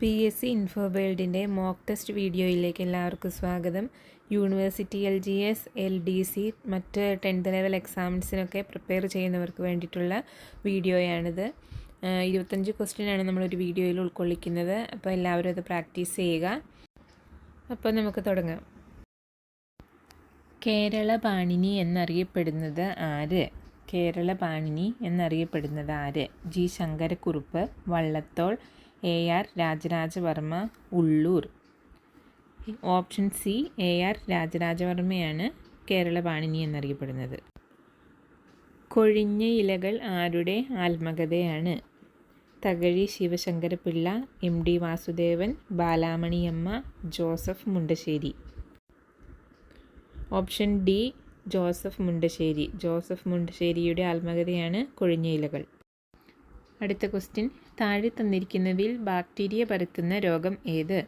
PSC ഇൻഫോവേൾഡിൻ്റെ mock test വീഡിയോയിലേക്ക് എല്ലാവർക്കും സ്വാഗതം. യൂണിവേഴ്സിറ്റി LGS, LDC മറ്റ് 10th ലെവൽ എക്സാംസിനൊക്കെ പ്രിപ്പയർ ചെയ്യുന്നവർക്ക് വേണ്ടിയിട്ടുള്ള വീഡിയോയാണിത്. 25 ക്വസ്റ്റ്യനാണ് നമ്മളൊരു വീഡിയോയിൽ ഉൾക്കൊള്ളിക്കുന്നത്. അപ്പോൾ എല്ലാവരും അത് പ്രാക്ടീസ് ചെയ്യുക. അപ്പോൾ നമുക്ക് തുടങ്ങാം. കേരള പാണിനി എന്നറിയപ്പെടുന്നത് ആര്? കേരള പാണിനി എന്നറിയപ്പെടുന്നത് ആര്? G. Sankara Kurup, Vallathol, AR Raja Raja Varma, Ulloor. Option C, AR രാജരാജവർമ്മയാണ് കേരള പാണിനി എന്നറിയപ്പെടുന്നത്. കൊഴിഞ്ഞ ഇലകൾ ആരുടെ ആത്മകഥയാണ്? Thakazhi Sivasankara Pillai, MD Vasudevan, Balamaniamma, Joseph Mundassery. Option D, Joseph Mundassery. Joseph മുണ്ടശ്ശേരിയുടെ ആത്മകഥയാണ് കൊഴിഞ്ഞ ഇലകൾ. അടുത്ത ക്വസ്റ്റ്യൻ, താഴെ തന്നിരിക്കുന്നതിൽ ബാക്ടീരിയ പരത്തുന്ന രോഗം ഏത്?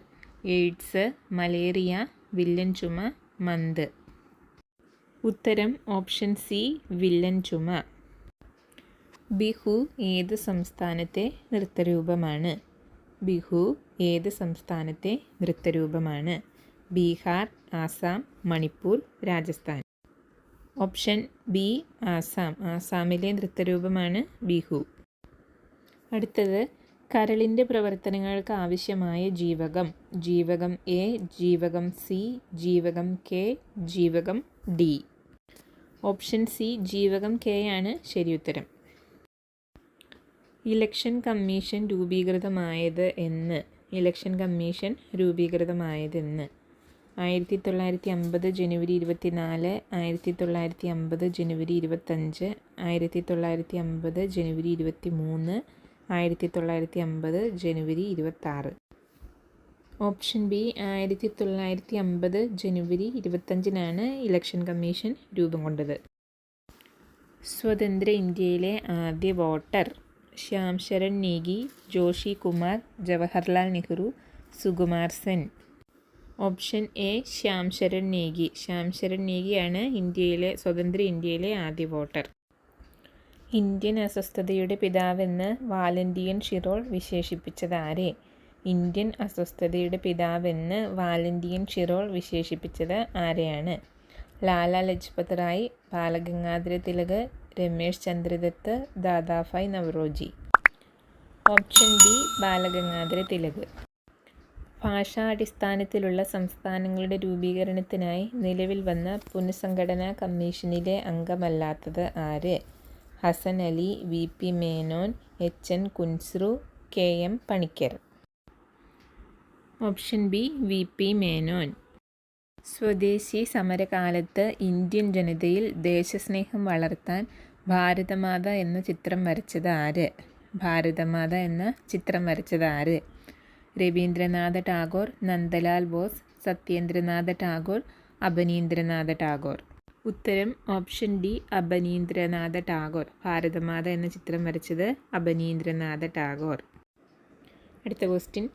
എയ്ഡ്സ്, മലേറിയ, വില്ലൻ ചുമ, മന്ത്. ഉത്തരം ഓപ്ഷൻ സി, വില്ലൻ ചുമ. ബിഹു ഏത് സംസ്ഥാനത്തെ നൃത്തരൂപമാണ്? ബിഹു ഏത് സംസ്ഥാനത്തെ നൃത്തരൂപമാണ്? ബീഹാർ, ആസാം, മണിപ്പൂർ, രാജസ്ഥാൻ. Option B, Assam. ആസാമിലെ നൃത്തരൂപമാണ് ബിഹു. അടുത്തത്, കരളിൻ്റെ പ്രവർത്തനങ്ങൾക്ക് ആവശ്യമായ ജീവകം. ജീവകം എ, ജീവകം സി, ജീവകം കെ, ജീവകം ഡി. ഓപ്ഷൻ സി, ജീവകം കെ ആണ് ശരിയുത്തരം. ഇലക്ഷൻ കമ്മീഷൻ രൂപീകൃതമായത് എന്ന്? ഇലക്ഷൻ കമ്മീഷൻ രൂപീകൃതമായതെന്ന്? 1950 ജനുവരി 24, 1950 ജനുവരി 25, 1950 ജനുവരി 23, 1950 ജനുവരി 26. ഓപ്ഷൻ ബി, 1950 ജനുവരി 25 ഇലക്ഷൻ കമ്മീഷൻ രൂപം കൊണ്ടത്. സ്വതന്ത്ര ഇന്ത്യയിലെ ആദ്യ voter? Shyam Saran Negi, Joshi Kumar, Jawaharlal Nehru, Sukumar Sen. Option A, Shyam Saran Negi. Shyam Saran നേഗിയാണ് സ്വതന്ത്ര ഇന്ത്യയിലെ ആദ്യ വോട്ടർ. ഇന്ത്യൻ അസ്വസ്ഥതയുടെ പിതാവെന്ന് വാലന്റിയൻ ഷിറോൾ വിശേഷിപ്പിച്ചത് ആരെ? ഇന്ത്യൻ അസ്വസ്ഥതയുടെ പിതാവെന്ന് വാലന്റിയൻ ഷിറോൾ വിശേഷിപ്പിച്ചത് ആരെയാണ്? ലാലാ ലജ്പത് റായ്, ബാലഗംഗാധര തിലക്, രമേശ് ചന്ദ്രദത്ത്, ദാദാഭായ് നവറോജി. Option B, Balagangadhara Tilak. ഭാഷാടിസ്ഥാനത്തിലുള്ള സംസ്ഥാനങ്ങളുടെ രൂപീകരണത്തിനായി നിലവിൽ വന്ന പുനഃസംഘടനാ കമ്മീഷനിലെ അംഗമല്ലാത്തത് ആര്? Hasan Ali, VP Menon, HN Kunzru, KM Panikkar. Option B, VP Menon. Swadeshi സമരകാലത്ത് ഇന്ത്യൻ ജനതയിൽ ദേശസ്നേഹം വളർത്താൻ ഭാരതമാത എന്ന ചിത്രം വരച്ചത് ആര്? ഭാരതമാത എന്ന ചിത്രം വരച്ചത് ആര്? രവീന്ദ്രനാഥ ടാഗോർ, നന്ദലാൽ ബോസ്, സത്യേന്ദ്രനാഥ ടാഗോർ, അബനീന്ദ്രനാഥ ടാഗോർ. ഉത്തരം ഓപ്ഷൻ ഡി, അബനീന്ദ്രനാഥ ടാഗോർ. ഭാരതമാത എന്ന ചിത്രം വരച്ചത് അബനീന്ദ്രനാഥ ടാഗോർ. അടുത്ത ക്വസ്റ്റ്യൻ,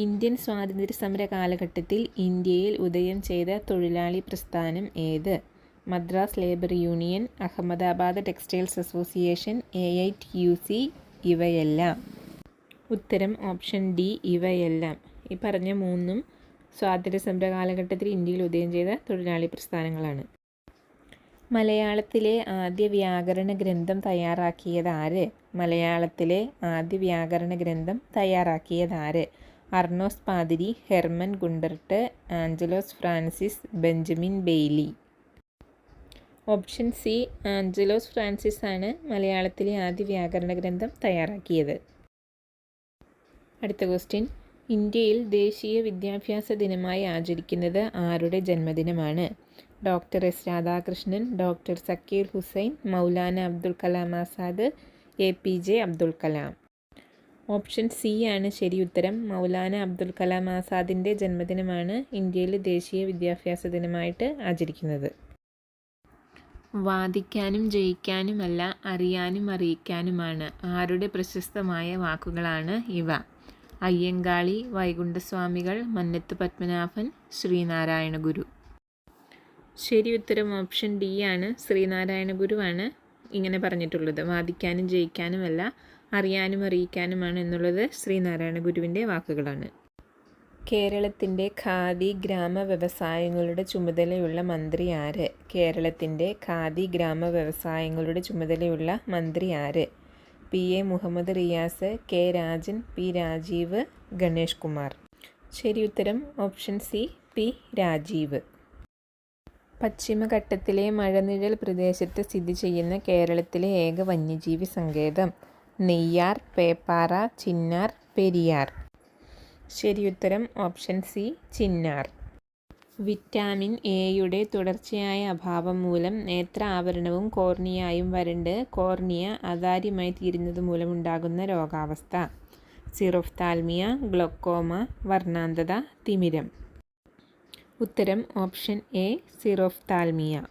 ഇന്ത്യൻ സ്വാതന്ത്ര്യ സമര കാലഘട്ടത്തിൽ ഇന്ത്യയിൽ ഉദയം ചെയ്ത തൊഴിലാളി പ്രസ്ഥാനം ഏത്? Madras labour union, Ahmedabad textiles association, AITUC, ഇവയെല്ലാം. ഉത്തരം ഓപ്ഷൻ ഡി, ഇവയെല്ലാം. ഈ പറഞ്ഞ മൂന്നും സ്വാതന്ത്ര്യ സമര കാലഘട്ടത്തിൽ ഇന്ത്യയിൽ ഉദയം ചെയ്ത തൊഴിലാളി പ്രസ്ഥാനങ്ങളാണ്. മലയാളത്തിലെ ആദ്യ വ്യാകരണ ഗ്രന്ഥം തയ്യാറാക്കിയത് ആര്? മലയാളത്തിലെ ആദ്യ വ്യാകരണ ഗ്രന്ഥം തയ്യാറാക്കിയത് ആര്? Arnos Pathiri, Hermann Gundert, Angelos Francis, Benjamin Bailey. Option C, Angelos Francis ആണ് മലയാളത്തിലെ ആദ്യ വ്യാകരണ ഗ്രന്ഥം തയ്യാറാക്കിയത്. അടുത്ത ക്വസ്റ്റ്യൻ, ഇന്ത്യയിൽ ദേശീയ വിദ്യാഭ്യാസ ദിനമായി ആചരിക്കുന്നത് ആരുടെ ജന്മദിനമാണ്? Doctor S. Radhakrishnan, doctor Zakir Hussain, Maulana Abdul Kalam Azad, APJ Abdul Kalam. Option C ആണ് ശരിയുത്തരം. മൗലാന അബ്ദുൽ കലാം ആസാദിൻ്റെ ജന്മദിനമാണ് ഇന്ത്യയിലെ ദേശീയ വിദ്യാഭ്യാസ ദിനമായിട്ട് ആചരിക്കുന്നത്. വാദിക്കാനും ജയിക്കാനുമല്ല, അറിയാനും അറിയിക്കാനുമാണ്. ആരുടെ പ്രശസ്തമായ വാക്കുകളാണ് ഇവ? അയ്യങ്കാളി, വൈകുണ്ഠസ്വാമികൾ, മന്നത്ത് പത്മനാഭൻ, ശ്രീനാരായണ ഗുരു. ശരി ഉത്തരം ഓപ്ഷൻ ഡി ആണ്. ശ്രീനാരായണ ഗുരുവാണ് ഇങ്ങനെ പറഞ്ഞിട്ടുള്ളത്. വാദിക്കാനും ജയിക്കാനുമല്ല, അറിയാനും അറിയിക്കാനുമാണ് എന്നുള്ളത് ശ്രീനാരായണ ഗുരുവിൻ്റെ വാക്കുകളാണ്. കേരളത്തിൻ്റെ ഖാദി ഗ്രാമ വ്യവസായങ്ങളുടെ ചുമതലയുള്ള മന്ത്രി ആര്? കേരളത്തിൻ്റെ ഖാദി ഗ്രാമ വ്യവസായങ്ങളുടെ ചുമതലയുള്ള മന്ത്രി ആര്? PA Muhammad Riyas, K Rajan, P Rajeev, Ganesh Kumar. ശരി ഉത്തരം ഓപ്ഷൻ സി, P രാജീവ്. പശ്ചിമഘട്ടത്തിലെ മഴനിഴൽ പ്രദേശത്ത് സ്ഥിതി ചെയ്യുന്ന കേരളത്തിലെ ഏക വന്യജീവി സങ്കേതം? നെയ്യാർ, പേപ്പാറ, ചിന്നാർ, പെരിയാർ. ശരിയുത്തരം ഓപ്ഷൻ സി, ചിന്നാർ. വിറ്റാമിൻ എയുടെ തുടർച്ചയായ അഭാവം മൂലം നേത്ര ആവരണവും കോർണിയയും വരണ്ട് കോർണിയ അതാര്യമായി തീരുന്നത് മൂലമുണ്ടാകുന്ന രോഗാവസ്ഥ? സിറോഫ്താൽമിയ, ഗ്ലോക്കോമ, വർണ്ണാന്ധത, തിമിരം. ഉത്തരം option A, xerophthalmia.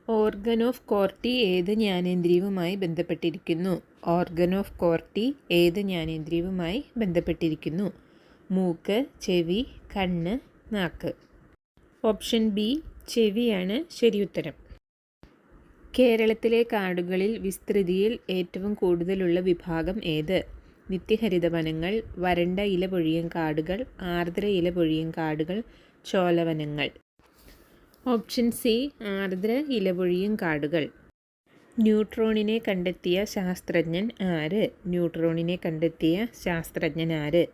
Organ of Corti ഏത് ജ്ഞാനേന്ദ്രിയവുമായി ബന്ധപ്പെട്ടിരിക്കുന്നു? ഓർഗൻ ഓഫ് കോർട്ടി ഏത് ജ്ഞാനേന്ദ്രിയവുമായി ബന്ധപ്പെട്ടിരിക്കുന്നു? മൂക്ക്, ചെവി, കണ്ണ്, നാക്ക്. ഓപ്ഷൻ ബി, ചെവിയാണ് ശരിയുത്തരം. കേരളത്തിലെ കാടുകളിൽ വിസ്തൃതിയിൽ ഏറ്റവും കൂടുതലുള്ള വിഭാഗം ഏത്? നിത്യഹരിത വനങ്ങൾ, വരണ്ട ഇല പൊഴിയും കാടുകൾ, ആർദ്ര ഇല പൊഴിയും കാടുകൾ, ചോലവനങ്ങൾ. ഓപ്ഷൻ സി, ആർദ്ര ഇല പൊഴിയും കാടുകൾ. ന്യൂട്രോണിനെ കണ്ടെത്തിയ ശാസ്ത്രജ്ഞൻ ആര്? ന്യൂട്രോണിനെ കണ്ടെത്തിയ ശാസ്ത്രജ്ഞൻ ആര്?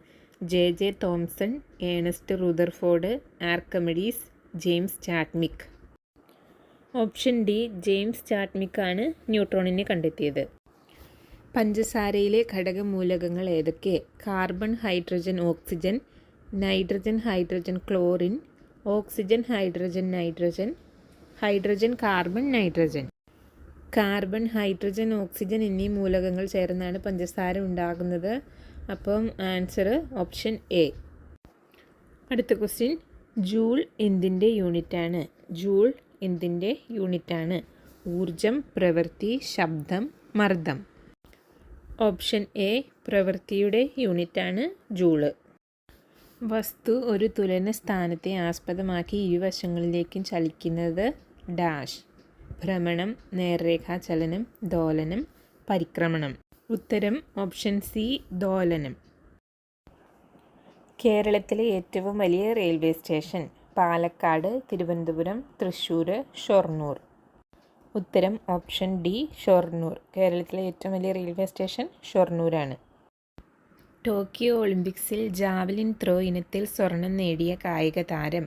JJ Thomson, Ernest Rutherford, Archimedes, James Chadwick. Option D, James Chadwick ആണ് ന്യൂട്രോണിനെ കണ്ടെത്തിയത്. പഞ്ചസാരയിലെ ഘടകമൂലകങ്ങൾ ഏതൊക്കെ? Carbon, hydrogen, oxygen, nitrogen, hydrogen, chlorine, oxygen, hydrogen, nitrogen, hydrogen, carbon, nitrogen. Carbon, hydrogen, oxygen എന്നീ മൂലകങ്ങൾ ചേർന്നാണ് പഞ്ചസാര ഉണ്ടാകുന്നത്. അപ്പം ആൻസർ ഓപ്ഷൻ എ. അടുത്ത ക്വസ്റ്റ്യൻ, ജൂൾ എന്തിൻ്റെ യൂണിറ്റാണ്? ജൂൾ എന്തിൻ്റെ യൂണിറ്റാണ്? ഊർജം, പ്രവൃത്തി, ശബ്ദം, മർദ്ദം. ഓപ്ഷൻ എ, പ്രവൃത്തിയുടെ യൂണിറ്റാണ് ജൂള്. വസ്തു ഒരു തുലന സ്ഥാനത്തെ ആസ്പദമാക്കി ഇരുവശങ്ങളിലേക്കും ചലിക്കുന്നത് ഡാഷ്? ഭ്രമണം, നേർരേഖാചലനം, ദോലനം, പരിക്രമണം. ഉത്തരം ഓപ്ഷൻ സി, ദോലനം. കേരളത്തിലെ ഏറ്റവും വലിയ റെയിൽവേ സ്റ്റേഷൻ? പാലക്കാട്, തിരുവനന്തപുരം, തൃശ്ശൂർ, ഷൊർണൂർ. ഉത്തരം ഓപ്ഷൻ ഡി, ഷൊർണൂർ. കേരളത്തിലെ ഏറ്റവും വലിയ റെയിൽവേ സ്റ്റേഷൻ ഷൊർണൂരാണ്. ടോക്കിയോ ഒളിമ്പിക്സിൽ ജാവലിൻ ത്രോ ഇനത്തിൽ സ്വർണം നേടിയ കായിക താരം?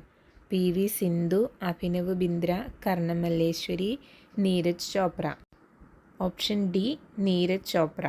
PV Sindhu, Abhinav Bindra, Karnam Malleswari, Neeraj Chopra. Option D, Neeraj Chopra.